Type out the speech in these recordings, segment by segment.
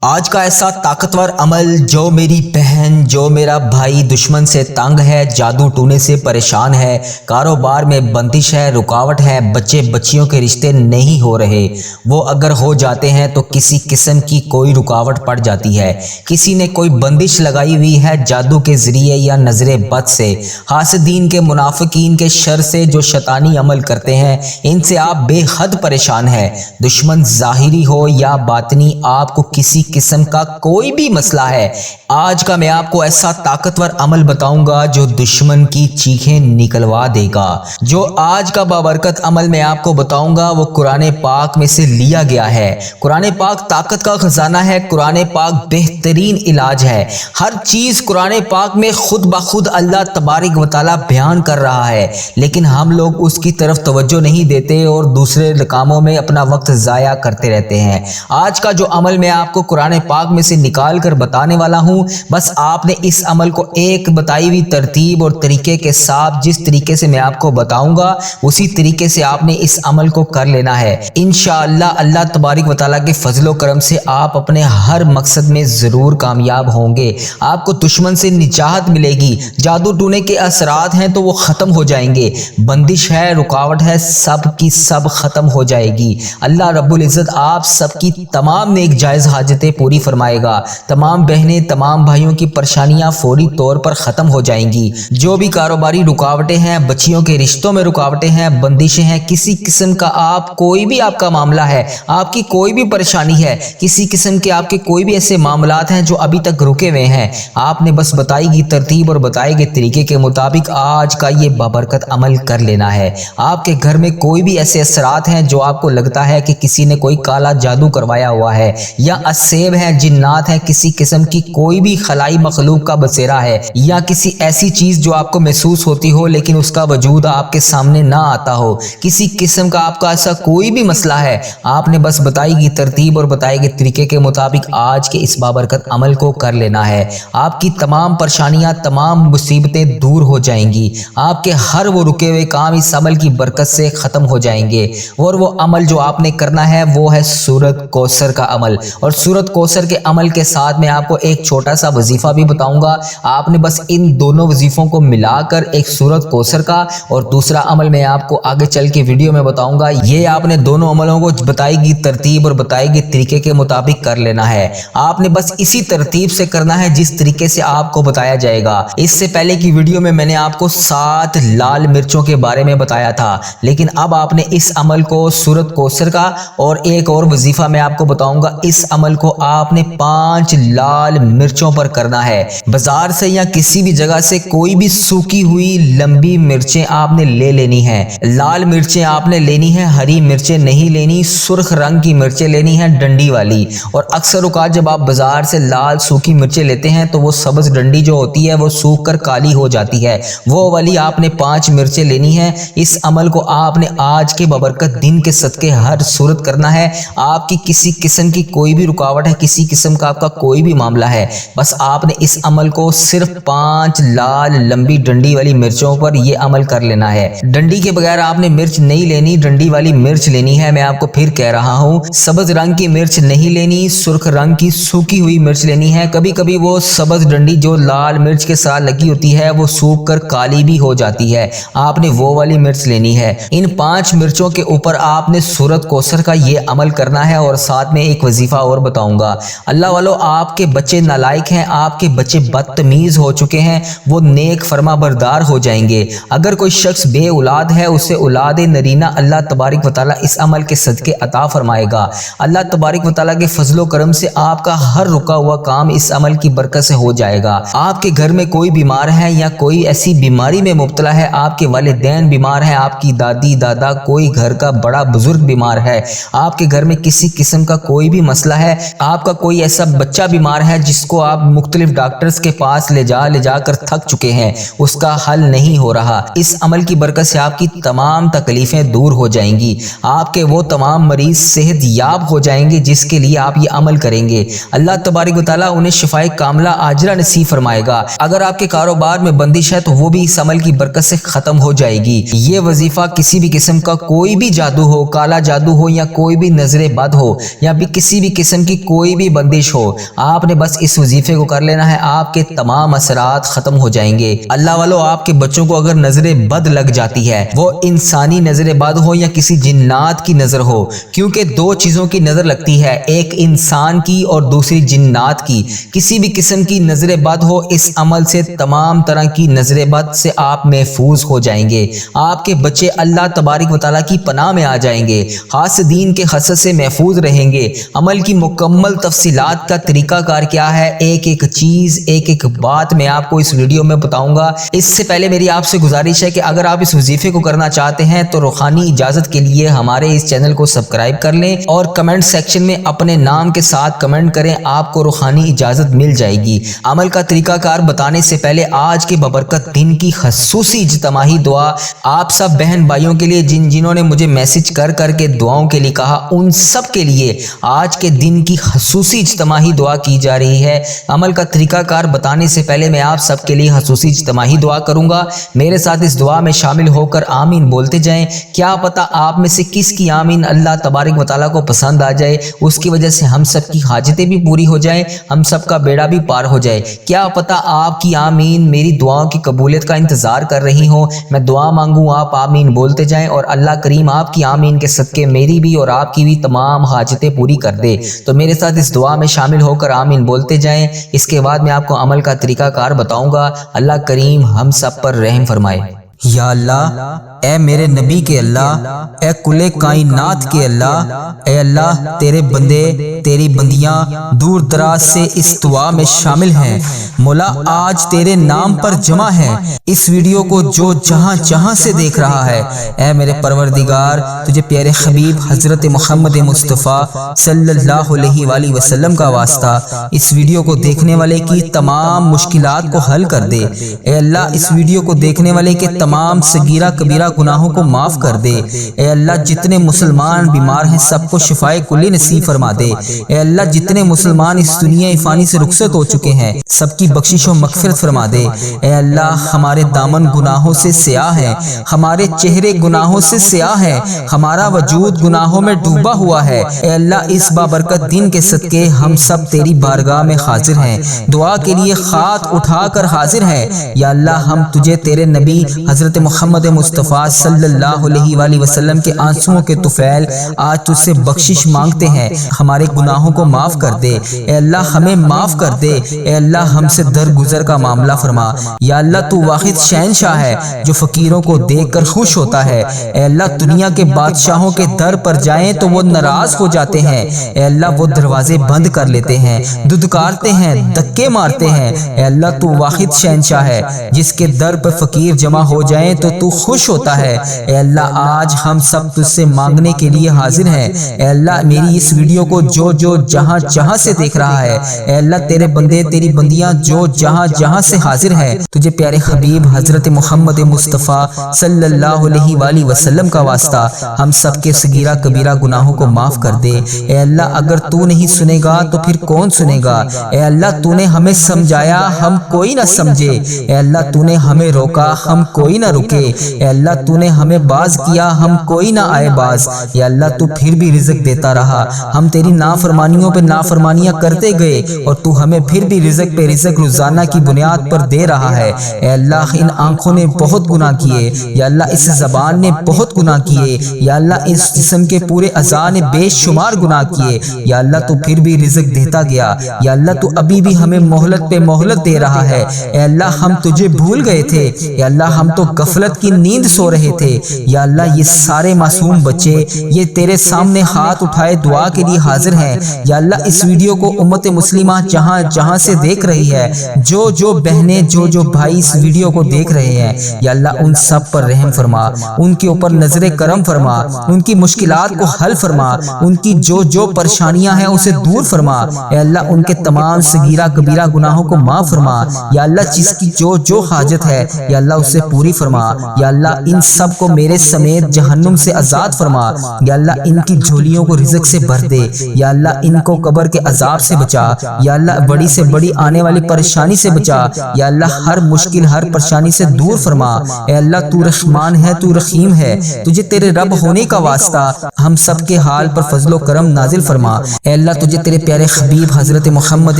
آج کا ایسا طاقتور عمل جو میری بہن جو میرا بھائی دشمن سے تنگ ہے، جادو ٹونے سے پریشان ہے، کاروبار میں بندش ہے، رکاوٹ ہے، بچے بچیوں کے رشتے نہیں ہو رہے، وہ اگر ہو جاتے ہیں تو کسی قسم کی کوئی رکاوٹ پڑ جاتی ہے، کسی نے کوئی بندش لگائی ہوئی ہے جادو کے ذریعے یا نظر بد سے، حاسدین کے منافقین کے شر سے جو شیطانی عمل کرتے ہیں، ان سے آپ بے حد پریشان ہیں۔ دشمن ظاہری ہو یا باطنی، آپ کو کسی قسم کا کوئی بھی مسئلہ ہے، آج کا میں آپ کو ایسا طاقتور عمل بتاؤں گا جو دشمن کی چیخیں نکلوا دے گا۔ جو آج کا بابرکت عمل میں آپ کو بتاؤں گا وہ قرآن پاک میں سے لیا گیا ہے۔ قرآن پاک طاقت کا خزانہ ہے، قرآن پاک بہترین علاج ہے۔ ہر چیز قرآن پاک میں خود بخود اللہ تبارک و تعالی بیان کر رہا ہے، لیکن ہم لوگ اس کی طرف توجہ نہیں دیتے اور دوسرے کاموں میں اپنا وقت ضائع کرتے رہتے ہیں۔ آج کا جو عمل میں آپ کو قرآن پاک میں سے نکال کر بتانے والا ہوں، بس آپ نے اس عمل کو ایک بتائی ہوئی ترتیب اور طریقے کے ساتھ، جس طریقے سے میں آپ کو بتاؤں گا اسی طریقے سے آپ نے اس عمل کو کر لینا ہے۔ انشاءاللہ اللہ تبارک و تعالیٰ کے فضل و کرم سے آپ اپنے ہر مقصد میں ضرور کامیاب ہوں گے۔ آپ کو دشمن سے نجات ملے گی، جادو ٹونے کے اثرات ہیں تو وہ ختم ہو جائیں گے، بندش ہے، رکاوٹ ہے، سب کی سب ختم ہو جائے گی۔ اللہ رب العزت آپ سب کی تمام نیک جائز حاجتیں پوری فرمائے گا، تمام بہنیں تمام بھائیوں کی پریشانیاں فوری طور پر ختم ہو جائیں گی۔ جو بھی کاروباری رکاوٹیں ہیں، بچیوں کے رشتوں میں رکاوٹیں ہیں، بندشیں ہیں، کسی قسم کا کوئی بھی آپ کا معاملہ ہے، آپ کی کوئی بھی پریشانی ہے، کسی قسم کے آپ کے کوئی بھی ایسے معاملات ہیں جو ابھی تک رکے ہوئے ہیں، آپ نے بس بتائی گئی ترتیب اور بتائے گئے طریقے کے مطابق آج کا یہ بابرکت عمل کر لینا ہے۔ آپ کے گھر میں کوئی بھی ایسے اثرات ہیں جو آپ کو لگتا ہے کہ کسی نے کوئی کالا جادو کروایا ہوا ہے، یا اسیب ہے، جنات ہے، کسی قسم کی کوئی بھی خلائی مخلوق کا بسیرا ہے، یا کسی ایسی چیز جو آپ کو محسوس ہوتی ہو لیکن اس کا وجود آپ کے سامنے نہ آتا ہو، کسی قسم کا آپ کا ایسا کوئی بھی مسئلہ ہے، آپ نے بس بتائی گئی ترتیب اور بتائے گئے طریقے کے مطابق آج کے اس بابرکت عمل کو کر لینا ہے۔ آپ کی تمام پریشانیاں، تمام مصیبتیں دور ہو جائیں گی، آپ کے ہر وہ رکے ہوئے کام اس عمل کی برکت سے ختم ہو جائیں گے۔ اور وہ عمل جو آپ نے کرنا ہے وہ ہے سورۃ کوثر کا عمل، اور سورۃ کوثر کے عمل کے ساتھ میں آپ کو ایک چھوٹا سا وظیفہ بھی بتاؤں گا۔ آپ نے بس ان دونوں وظیفوں کو ملا کر ایک سورۃ کوثر کا اور دوسرا عمل میں آپ کو آگے چل کے ویڈیو میں بتاؤں گا، یہ آپ نے دونوں عملوں کو بتائی گئی ترتیب اور بتائی گئی طریقے کے مطابق کر لینا ہے۔ آپ نے بس اسی ترتیب سے کرنا ہے جس طریقے سے آپ کو بتایا جائے گا۔ اس سے پہلے کی ویڈیو میں میں نے آپ کو 7 لال مرچوں کے بارے میں بتایا تھا، لیکن اب آپ نے اس عمل کو سورۃ کوثر کا اور ایک اور وظیفہ میں آپ کو بتاؤں گا، اس عمل کو آپ نے 5 لال مرچوں پر کرنا ہے۔ بازار سے یا کسی بھی جگہ سے کوئی بھی سوکھی ہوئی لمبی مرچیں آپ نے لے لینی ہیں۔ لال مرچیں آپ نے لینی ہیں، ہری مرچیں نہیں لینی، سرخ رنگ کی مرچیں لینی ہیں، ڈنڈی والی۔ اور اکثر اوقات جب آپ بازار سے لال سوکھی مرچیں لیتے ہیں تو وہ سبز ڈنڈی جو ہوتی ہے وہ سوکھ کر کالی ہو جاتی ہے، وہ والی آپ نے 5 مرچیں لینی ہیں۔ اس عمل کو آپ نے آج کے بابرکت دن کے صدقے ہر صورت کرنا ہے۔ آپ کی کسی قسم کی کوئی بھی رکاوٹ ہے، کسی قسم کا آپ کا کوئی بھی معاملہ ہے، بس آپ نے اس عمل کو صرف 5 لال لمبی ڈنڈی والی مرچوں پر یہ عمل کر لینا ہے۔ ڈنڈی کے بغیر آپ نے مرچ نہیں لینی، ڈنڈی والی مرچ لینی ہے۔ میں آپ کو پھر کہہ رہا ہوں، سبز رنگ کی مرچ نہیں لینی، سرخ رنگ کی سوکھی ہوئی مرچ لینی ہے۔ کبھی کبھی وہ سبز ڈنڈی جو لال مرچ کے ساتھ لگی ہوتی ہے وہ سوکھ کر کالی بھی ہو جاتی ہے، آپ نے وہ والی مرچ لینی ہے۔ ان 5 مرچوں کے اوپر آپ نے سورۃ کوثر کا یہ عمل کرنا ہے، اور ساتھ میں ایک وظیفہ اور بتاؤں گا۔ اللہ والو، آپ کے بچے نالائق ہیں، آپ کے بچے بدتمیز ہو چکے ہیں، وہ نیک فرما بردار ہو جائیں گے۔ اگر کوئی شخص بے اولاد ہے، اسے اولاد نرینہ اللہ تبارک و تعالیٰ اس عمل کے صدقے عطا فرمائے گا۔ اللہ تبارک و تعالیٰ کے فضل و کرم سے آپ کا ہر رکا ہوا کام اس عمل کی برکت سے ہو جائے گا۔ آپ کے گھر میں کوئی بیمار ہے یا کوئی ایسی بیماری میں مبتلا ہے، آپ کے والدین بیمار ہیں، آپ کی دادی دادا، کوئی گھر کا بڑا بزرگ بیمار ہے، آپ کے گھر میں کسی قسم کا کوئی بھی مسئلہ ہے، آپ کا کوئی ایسا بچہ بیمار ہے جس کو آپ مختلف ڈاکٹرز کے پاس لے جا کر تھک چکے ہیں، اس کا حل نہیں ہو رہا، اس عمل کی برکت سے آپ کی تمام تکلیفیں دور ہو جائیں گی، آپ کے وہ تمام مریض صحت یاب ہو جائیں گے جس کے لیے آپ یہ عمل کریں گے۔ اللہ تبارک و تعالیٰ انہیں شفائے کاملہ عاجلہ نصیب فرمائے گا۔ اگر آپ کے کاروبار میں بندش ہے تو وہ بھی اس عمل کی برکت سے ختم ہو جائے گی۔ یہ وظیفہ کسی بھی قسم کا کوئی بھی جادو ہو، کالا جادو ہو یا کوئی بھی نظر بد ہو یا بھی کسی بھی قسم کی کوئی بھی بندش ہو، آپ نے بس اس وظیفے کو کر لینا ہے، آپ کے تمام اثرات ختم ہو جائیں گے۔ اللہ والو، آپ کے بچوں کو اگر نظر بد لگ جاتی ہے، وہ انسانی نظر بد ہو یا کسی جنات کی نظر ہو، کیونکہ دو چیزوں کی نظر لگتی ہے، ایک انسان کی اور دوسری جنات کی، کسی بھی قسم کی نظر بد ہو، اس عمل سے تمام طرح کی نظر بد سے آپ محفوظ ہو جائیں گے۔ آپ کے بچے اللہ تبارک و تعالیٰ کی پناہ میں آ جائیں گے، حاسدین کے حسد سے محفوظ رہیں گے۔ عمل کی مکمل تفصیلات کا طریقہ کار کیا ہے، ایک ایک چیز، ایک ایک بات میں آپ کو اس ویڈیو میں بتاؤں گا۔ اس سے پہلے میری آپ سے گزارش ہے کہ اگر آپ اس وظیفے کو کرنا چاہتے ہیں تو روحانی اجازت کے لیے ہمارے اس چینل کو سبسکرائب کر لیں اور کمنٹ سیکشن میں اپنے نام کے ساتھ کمنٹ کریں، آپ کو روحانی اجازت مل جائے گی۔ عمل کا طریقہ کار بتانے سے پہلے آج کے ببرکت دن کی خصوصی اجتماعی دعا آپ سب بہن بھائیوں کے لیے جنہوں نے مجھے میسج کر کے دعاؤں کے لیے کہا، ان سب کے لیے آج کے دن کی خصوصی اجتماعی دعا کی جا رہی ہے۔ عمل کا طریقہ کار بتانے سے پہلے میں آپ سب کے لیے خصوصی اجتماعی دعا کروں گا، میرے ساتھ اس دعا میں شامل ہو کر آمین بولتے جائیں۔ کیا پتہ آپ میں سے کس کی آمین اللہ تبارک و تعالیٰ کو پسند آ جائے، اس کی وجہ سے ہم سب کی حاجتیں بھی پوری ہو جائیں، ہم سب کا بیڑا بھی پار ہو جائے۔ کیا پتہ آپ کی آمین میری دعاؤں کی قبولیت کا انتظار کر رہی ہوں، میں دعا مانگوں، آپ آمین بولتے جائیں اور اللہ کریم آپ کی آمین کے صدقے میری بھی اور آپ کی بھی تمام حاجتیں پوری کر دے۔ تو میرے ساتھ اس دعا میں شامل ہو کر آمین بولتے جائیں۔ اس کے بعد میں آپ کو عمل کا طریقہ کار بتاؤں گا۔ اللہ کریم ہم سب پر رحم فرمائے۔ یا اللہ، اے میرے نبی کے اللہ، اے کل کائنات کے اللہ، اے اللہ تیرے بندے تیری بندیاں دور دراز سے اس دعا میں شامل ہیں، مولا آج تیرے نام پر جمع ہیں۔ اس ویڈیو کو جو جہاں جہاں سے دیکھ رہا ہے، اے میرے پروردگار تجھے پیارے حبیب حضرت محمد مصطفیٰ صلی اللہ علیہ وآلہ وسلم کا واسطہ اس ویڈیو کو دیکھنے والے کی تمام مشکلات کو حل کر دے۔ اے اللہ اس ویڈیو کو دیکھنے والے کے تمام صغیرہ کبیرہ گناہوں کو معاف کر دے۔ اے اللہ جتنے مسلمان بیمار ہیں سب کو شفائے کلی نصیب فرما دے۔ اے اللہ جتنے مسلمان اس دنیا فانی سے رخصت ہو چکے ہیں سب کی بخشش و مغفرت فرما دے۔ اے اللہ ہمارے دامن گناہوں سے سیاہ ہیں، ہمارے چہرے گناہوں سے سیاہ ہیں، ہمارا وجود گناہوں میں ڈوبا ہوا ہے۔ اے اللہ اس بابرکت دن کے صدقے ہم سب تیری بارگاہ میں حاضر ہیں، دعا کے لیے ہاتھ اٹھا کر حاضر ہیں۔ یا اللہ ہم تجھے تیرے نبی حضرت محمد مصطفیٰ صلی اللہ علیہ وآلہ وسلم کے آنسوؤں کے طفیل آج تجھ سے بخشش مانگتے ہیں، ہمارے گناہوں کو معاف کر دے۔ اے اللہ ہمیں معاف کر دے۔ اے اللہ ہم سے درگزر کا معاملہ فرما۔ یا اللہ تو واحد شہنشاہ ہے جو فقیروں کو دیکھ کر خوش ہوتا ہے۔ اے اللہ دنیا کے بادشاہوں کے در پر جائیں تو وہ ناراض ہو جاتے ہیں، اے اللہ وہ دروازے بند کر لیتے ہیں، دھتکارتے ہیں، دھکے مارتے ہیں۔ اے اللہ تو واحد شہنشاہ ہے جس کے در پر فقیر جمع ہو جائیں تو خوش ہوتا ہے۔ اے اللہ آج ہم سب تجھ سے مانگنے کے لیے حاضر ہیں۔ اے اللہ میری اس ویڈیو کو جو جہاں جہاں سے دیکھ رہا ہے، اے اللہ تیرے بندے تیری بندیاں جو جہاں جہاں سے حاضر ہیں، تجھے پیارے حبیب حضرت محمد مصطفیٰ صلی اللہ علیہ وآلہ وسلم کا واسطہ ہم سب کے صغیرہ کبیرہ گناہوں کو معاف کر دے۔ اے اللہ اگر تو نہیں سنے گا تو پھر کون سنے گا؟ اے اللہ تو نے ہمیں سمجھایا ہم کوئی نہ سمجھے، اے اللہ تو نے ہمیں روکا ہم کوئی نہ رکے، اے اللہ تو نے ہمیں باز کیا ہم کوئی نہ آئے باز۔ یا اللہ تو پھر بھی رزق دیتا رہا، ہم تیری نافرمانیوں پہ نافرمانیاں کرتے گئے اور تو ہمیں پھر بھی رزق پہ رزق روزانہ کی بنیاد پر دے رہا ہے۔ اے اللہ ان آنکھوں نے بہت گناہ کیے، یا اللہ اس زبان نے بہت گناہ کیے، یا اللہ اس جسم کے پورے اعضاء نے بے شمار گناہ کیے، یا اللہ تو پھر بھی رزق دیتا گیا۔ یا اللہ تو ابھی بھی ہمیں مہلت پہ مہلت دے رہا ہے۔ اے اللہ ہم تجھے بھول گئے تھے، یا اللہ ہم تو غفلت کی نیند سو رہے تھے۔ یا اللہ یہ سارے معصوم بچے یہ تیرے سامنے ہاتھ اٹھائے دعا کے لیے حاضر ہیں۔ یا اللہ اس ویڈیو کو امت مسلمہ جہاں جہاں سے دیکھ رہی ہے، جو بہنیں جو بھائی اس ویڈیو کو دیکھ رہے ہیں، یا اللہ ان سب پر رحم فرما، ان کے اوپر نظر کرم فرما، ان کی مشکلات کو حل فرما، ان کی جو پریشانیاں ہیں اسے دور فرما۔ اے اللہ ان کے تمام صغیرہ کبیرہ گناہوں کو معاف فرما۔ یا اللہ جس کی جو حاجت ہے یا اللہ اسے پوری فرما۔ یا اللہ ان سب کو میرے سمیت جہنم سے آزاد فرما، یا اللہ ان کی جھولیوں کو رزق سے بھر دے، یا اللہ ان کو قبر کے عذاب سے بچا، یا اللہ بڑی سے بڑی آنے والی پریشانی سے بچا، یا اللہ ہر مشکل ہر پریشانی سے دور فرما۔ اے اللہ تو رحمان ہے، تو رحیم ہے، تجھے تیرے رب ہونے کا واسطہ ہم سب کے حال پر فضل و کرم نازل فرما۔ اے اللہ تجھے تیرے پیارے حبیب حضرت محمد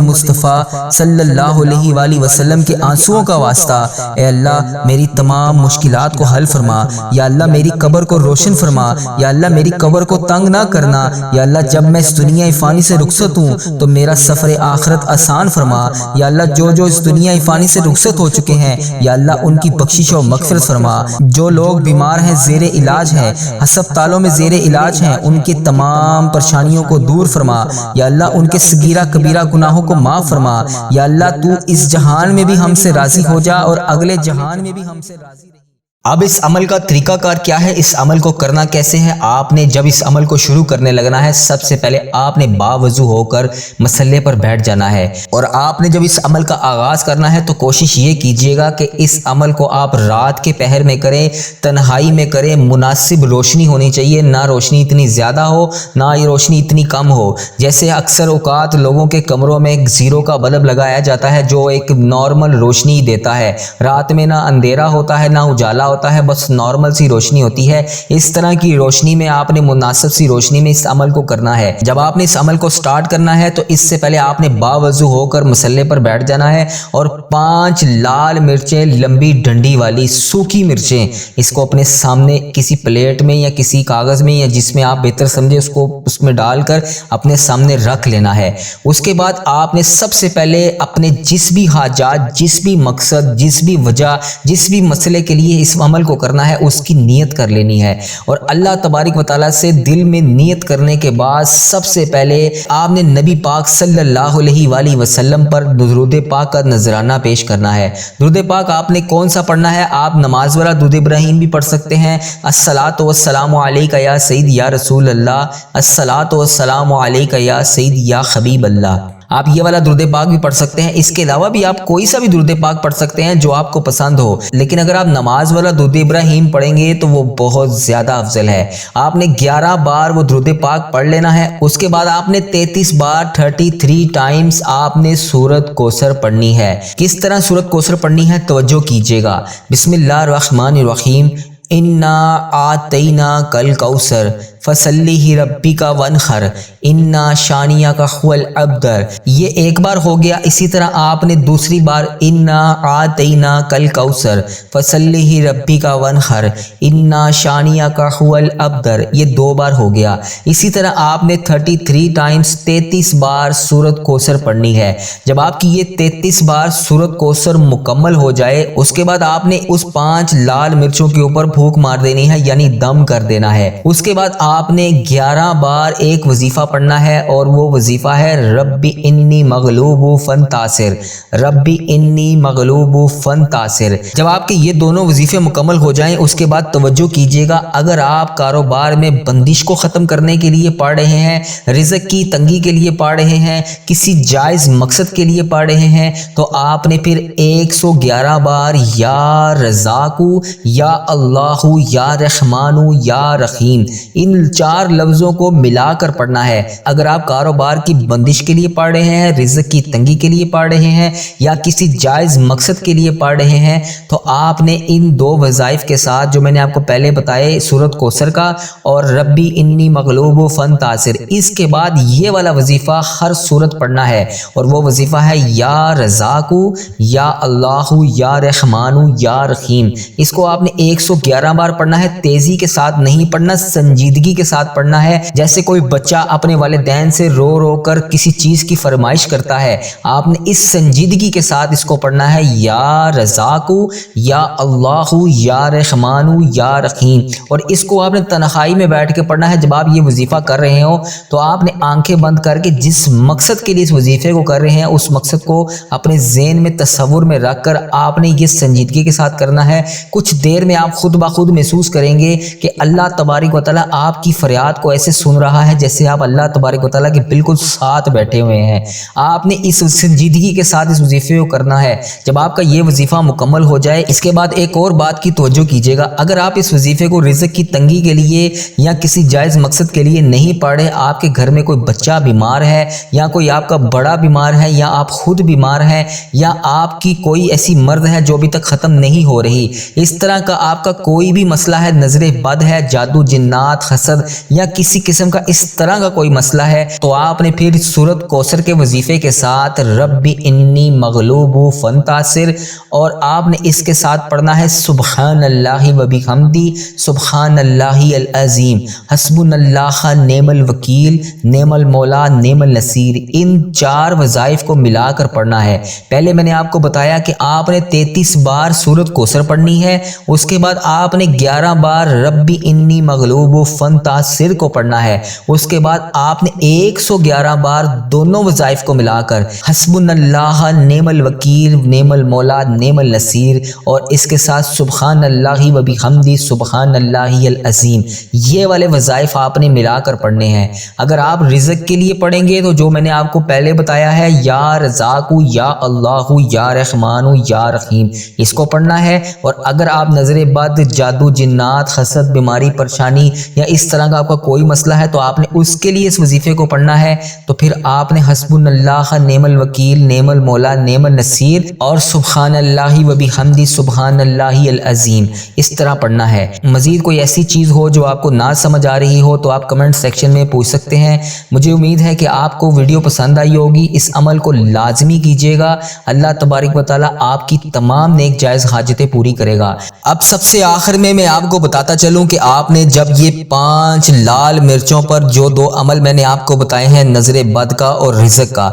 مصطفیٰ صلی اللہ علیہ وآلہ وسلم کے آنسوؤں کا واسطہ اے اللہ میری تمام مشکلات کو حل فرما، یا اللہ میری قبر کو روشن فرما، یا اللہ میری قبر کو تنگ نہ کرنا، یا اللہ جب میں اس دنیا فانی سے رخصت ہوں تو میرا سفر آخرت آسان فرما، یا اللہ جو اس دنیا فانی سے رخصت ہو چکے ہیں یا اللہ ان کی بخشش و مغفرت فرما، جو لوگ بیمار ہیں زیر علاج ہیں ہسپتالوں میں زیر علاج ہیں ان کی تمام پریشانیوں کو دور فرما، یا اللہ ان کے صغیرہ کبیرہ گناہوں کو معاف فرما، یا اللہ تو اس جہان میں بھی ہم سے راضی ہو جا اور اگلے جہان میں بھی ہم سے راضی رہے۔ اب اس عمل کا طریقہ کار کیا ہے، اس عمل کو کرنا کیسے ہے؟ آپ نے جب اس عمل کو شروع کرنے لگنا ہے سب سے پہلے آپ نے باوضو ہو کر مصلے پر بیٹھ جانا ہے، اور آپ نے جب اس عمل کا آغاز کرنا ہے تو کوشش یہ کیجئے گا کہ اس عمل کو آپ رات کے پہر میں کریں، تنہائی میں کریں، مناسب روشنی ہونی چاہیے، نہ روشنی اتنی زیادہ ہو نہ یہ روشنی اتنی کم ہو۔ جیسے اکثر اوقات لوگوں کے کمروں میں ایک زیرو کا بلب لگایا جاتا ہے جو ایک نارمل روشنی دیتا ہے، رات میں نہ اندھیرا ہوتا ہے نہ اجالا ہوتا ہے، بس نارمل سی روشنی ہوتی ہے۔ اس طرح کی روشنی میں آپ نے مناسب سی روشنی میں اس عمل کو کرنا ہے۔ جب آپ نے اس عمل کو سٹارٹ کرنا ہے تو اس سے پہلے آپ نے باوضو ہو کر مصلے پر بیٹھ جانا ہے، اور 5 لال مرچیں لمبی ڈنڈی والی سوکھی مرچیں اس کو اپنے سامنے کسی پلیٹ میں یا کسی کاغذ میں یا جس میں آپ بہتر سمجھے اس میں ڈال کر اپنے سامنے رکھ لینا ہے۔ اس کے بعد آپ نے سب سے پہلے اپنے جس بھی حاجات، جس بھی مقصد، جس بھی وجہ، جس بھی مسئلے کے لیے اس عمل کو کرنا ہے اس کی نیت کر لینی ہے، اور اللہ تبارک و تعالیٰ سے دل میں نیت کرنے کے بعد سب سے پہلے آپ نے نبی پاک صلی اللہ علیہ وآلہ وسلم پر درود پاک کا نذرانہ پیش کرنا ہے۔ درود پاک آپ نے کون سا پڑھنا ہے؟ آپ نماز والا درود ابراہیم بھی پڑھ سکتے ہیں، الصلاۃ والسلام علیک یا سید یا رسول اللہ، الصلاۃ والسلام علیک یا سید یا حبیب اللہ۔ آپ یہ والا درود پاک بھی پڑھ سکتے ہیں، اس کے علاوہ بھی آپ کوئی سا بھی درود پاک پڑھ سکتے ہیں جو آپ کو پسند ہو، لیکن اگر آپ نماز والا درود ابراہیم پڑھیں گے تو وہ بہت زیادہ افضل ہے۔ آپ نے 11 بار وہ درود پاک پڑھ لینا ہے، اس کے بعد آپ نے 33 بار 33 ٹائمز آپ نے سورۃ کوثر پڑھنی ہے۔ کس طرح سورۃ کوثر پڑھنی ہے توجہ کیجئے گا۔ بسم اللہ الرحمن الرحیم، انا آتیناک الکوثر فصلی ربک وانحر انا شانیک هو الابتر۔ یہ ایک بار ہو گیا۔ اسی طرح آپ نے دوسری بار انا آتیناک الکوثر فصلی ربک وانحر انا شانیک هو الابتر، یہ 2 بار ہو گیا۔ اسی طرح آپ نے 33 ٹائمز 33 بار سورۃ کوثر پڑھنی ہے۔ جب آپ کی یہ 33 بار سورۃ کوثر مکمل ہو جائے اس کے بعد آپ نے اس 5 لال مرچوں کے اوپر پھونک مار دینی ہے، یعنی دم کر دینا ہے۔ اس کے بعد آپ نے 11 بار ایک وظیفہ پڑھنا ہے، اور وہ وظیفہ ہے ربی انی مغلوب فانتصر، ربی انی مغلوب فانتصر۔ جب آپ کے یہ دونوں وظیفے مکمل ہو جائیں اس کے بعد توجہ کیجئے گا، اگر آپ کاروبار میں بندش کو ختم کرنے کے لیے پڑھ رہے ہیں، رزق کی تنگی کے لیے پڑھ رہے ہیں، کسی جائز مقصد کے لیے پڑھ رہے ہیں، تو آپ نے پھر 111 بار یا رزاق، یا اللہ، یا رحمان، یا رحیم، ان 4 لفظوں کو ملا کر پڑھنا ہے۔ اگر آپ کاروبار کی بندش کے لیے پڑھ رہے ہیں، رزق کی تنگی کے لیے پڑھ رہے ہیں، یا کسی جائز مقصد کے لیے پڑھ رہے ہیں، تو آپ نے ان 2 وظائف کے ساتھ جو میں نے آپ کو پہلے بتائے سورۃ کوثر کا اور ربی انی مغلوب فانتصر، اس کے بعد یہ والا وظیفہ ہر سورت پڑھنا ہے، اور وہ وظیفہ ہے یا رزاق، یا اللہ، یا رحمان، یا رحیم۔ اس کو آپ نے 111 بار پڑھنا ہے، تیزی کے ساتھ نہیں پڑھنا، سنجیدگی کے ساتھ پڑھنا ہے۔ جیسے کوئی بچہ اپنے والدین سے رو رو کر کسی چیز کی فرمائش کرتا ہے، آپ نے اس سنجیدگی کے ساتھ اس کو پڑھنا ہے، یا رزاق، یا اللہ، یا رحمان، یا رحیم۔ اور اس کو آپ نے تنہائی میں بیٹھ کے پڑھنا ہے۔ جب آپ یہ وظیفہ کر رہے ہو تو آپ نے آنکھیں بند کر کے جس مقصد کے لیے اس وظیفے کو کر رہے ہیں اس مقصد کو اپنے ذہن میں تصور میں رکھ کر آپ نے یہ سنجیدگی کے ساتھ کرنا ہے۔ کچھ دیر میں آپ خود بخود محسوس کریں گے کہ اللہ تبارک و تعالیٰ آپ آپ کی فریاد کو ایسے سن رہا ہے جیسے آپ اللہ تبارک و تعالیٰ کے بالکل ساتھ بیٹھے ہوئے ہیں۔ آپ نے اس سنجیدگی کے ساتھ اس وظیفے کو کرنا ہے۔ جب آپ کا یہ وظیفہ مکمل ہو جائے، اس کے بعد ایک اور بات کی توجہ کیجیے گا، اگر آپ اس وظیفے کو رزق کی تنگی کے لیے یا کسی جائز مقصد کے لیے نہیں پڑھ رہے، آپ کے گھر میں کوئی بچہ بیمار ہے یا کوئی آپ کا بڑا بیمار ہے یا آپ خود بیمار ہیں یا آپ کی کوئی ایسی مرض ہے جو ابھی تک ختم نہیں ہو رہی، اس طرح کا آپ کا کوئی بھی مسئلہ ہے، نظر بد ہے، جادو جنات حسد یا کسی قسم کا اس طرح کا کوئی مسئلہ ہے، تو آپ نے پھر سورۃ کوثر کے وظیفے کے ساتھ رب انی مغلوب فانتصر، اور آپ نے اس کے ساتھ پڑھنا ہے سبحان اللہ و بحمدی سبحان اللہ العظیم، حسبنا اللہ نعم الوکیل نعم المولا نعم النصیر۔ ان 4 وظائف کو ملا کر پڑھنا ہے۔ پہلے میں نے آپ کو بتایا کہ آپ نے 33 بار سورۃ کوثر پڑھنی ہے، اس کے بعد آپ نے 11 بار رب انی مغلوب فانتصر کو پڑھنا ہے، اس کے بعد آپ نے 111 بار دونوں وظائف کو ملا کر حسبنا اللہ نعم الوکیل نعم المولا نعم النصیر اور اس کے ساتھ سبحان اللہ و بحمدی سبحان اللہ العظیم، یہ والے وظائف آپ نے ملا کر پڑھنے ہیں۔ اگر آپ رزق کے لیے پڑھیں گے تو جو میں نے آپ کو پہلے بتایا ہے، یا رزاق یا اللہ یا رحمان یا رحیم، اس کو پڑھنا ہے۔ اور اگر آپ نظر بد، جادو جنات، حسد، بیماری، پریشانی یا اس طرح کا آپ کا کوئی مسئلہ ہے تو آپ نے اس کے لیے اس وظیفے کو پڑھنا ہے، تو پھر آپ نے حسبنا اللہ نعم الوکیل نعم المولا نعم النصیر اور سبحان اللہ و بحمدی سبحان اللہ العظیم اس طرح پڑھنا ہے۔ مزید کوئی ایسی چیز ہو جو آپ کو نہ سمجھ آ رہی ہو تو آپ کمنٹ سیکشن میں پوچھ سکتے ہیں۔ مجھے امید ہے کہ آپ کو ویڈیو پسند آئی ہوگی، اس عمل کو لازمی کیجیے گا، اللہ تبارک و تعالیٰ آپ کی تمام نیک جائز حاجتیں پوری کرے گا۔ اب سب سے آخر میں آپ کو بتاتا چلوں کہ آپ نے جب یہ 5 لال مرچوں پر جو 2 عمل میں نے آپ کو بتائے ہیں، نظر بد کا اور رزق کا،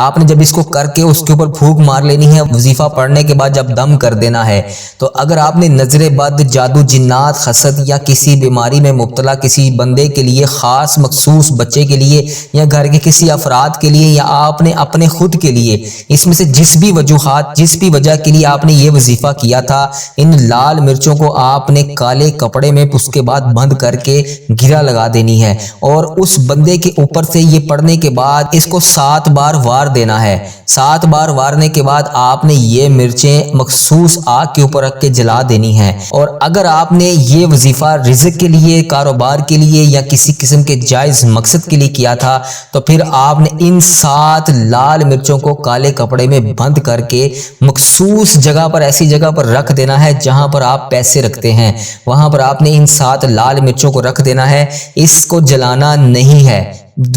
آپ نے جب اس کو کر کے اس کے اوپر پھونک مار لینی ہے، وظیفہ پڑھنے کے بعد جب دم کر دینا ہے، تو اگر آپ نے نظر بد، جادو جنات، حسد یا کسی بیماری میں مبتلا کسی بندے کے لیے، خاص مخصوص بچے کے لیے یا گھر کے کسی افراد کے لیے یا آپ نے اپنے خود کے لیے، اس میں سے جس بھی وجوہات، جس بھی وجہ کے لیے آپ نے یہ وظیفہ کیا تھا، ان لال مرچوں کو آپ نے کالے کپڑے میں اس کے بعد بند کر کے گرا لگا دینی ہے، اور اس بندے کے اوپر سے یہ پڑھنے کے بعد اس کو 7 بار وار دینا ہے۔ 7 بار وارنے کے بعد آپ نے یہ مرچیں مخصوص آگ کے اوپر رکھ کے جلا دینی ہیں۔ اور اگر آپ نے یہ وظیفہ رزق کے لیے، کاروبار کے لیے یا کسی قسم کے جائز مقصد کے لیے کیا تھا تو پھر آپ نے ان 7 لال مرچوں کو کالے کپڑے میں بند کر کے مخصوص جگہ پر، ایسی جگہ پر رکھ دینا ہے جہاں پر آپ پیسے رکھتے ہیں، وہاں پر آپ نے ان 7 لال مرچوں کو رکھ دینا ہے، اس کو جلانا نہیں ہے۔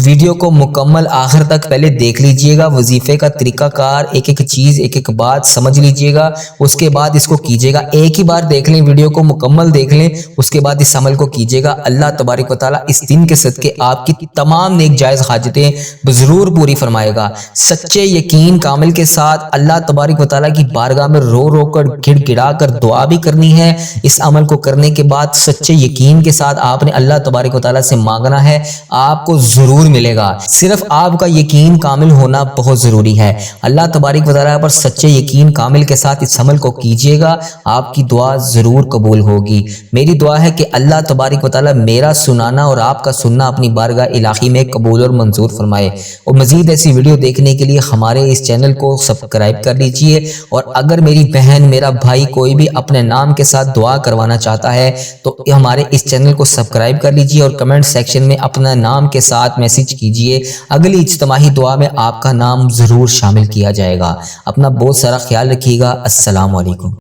ویڈیو کو مکمل آخر تک پہلے دیکھ لیجئے گا، وظیفے کا طریقہ کار، ایک ایک چیز، ایک ایک بات سمجھ لیجئے گا، اس کے بعد اس کو کیجئے گا۔ ایک ہی بار دیکھ لیں، ویڈیو کو مکمل دیکھ لیں، اس کے بعد اس عمل کو کیجئے گا۔ اللہ تبارک و تعالیٰ اس دن کے صدقے آپ کی تمام نیک جائز حاجتیں ضرور پوری فرمائے گا۔ سچے یقین کامل کے ساتھ اللہ تبارک و تعالیٰ کی بارگاہ میں رو رو کر، گڑ گڑا کر دعا بھی کرنی ہے۔ اس عمل کو کرنے کے بعد سچے یقین کے ساتھ آپ نے اللہ تبارک و تعالیٰ سے مانگنا ہے، آپ کو ضرور ملے گا۔ صرف آپ کا یقین کامل ہونا بہت ضروری ہے۔ اللہ تبارک و تعالیٰ پر سچے یقین کامل کے ساتھ اس عمل کو کیجئے گا، آپ کی دعا ضرور قبول ہوگی۔ میری دعا ہے کہ اللہ تبارک و تعالیٰ میرا سنانا اور آپ کا سننا اپنی بارگاہ الہی میں قبول اور منظور فرمائے۔ اور مزید ایسی ویڈیو دیکھنے کے لیے ہمارے اس چینل کو سبسکرائب کر لیجئے، اور اگر میری بہن، میرا بھائی کوئی بھی اپنے نام کے ساتھ دعا کروانا چاہتا ہے تو ہمارے اس چینل کو سبسکرائب کر لیجئے اور کمنٹ سیکشن میں اپنا نام کے ساتھ میسج کیجئے، اگلی اجتماعی دعا میں آپ کا نام ضرور شامل کیا جائے گا۔ اپنا بہت سارا خیال رکھیے گا۔ السلام علیکم۔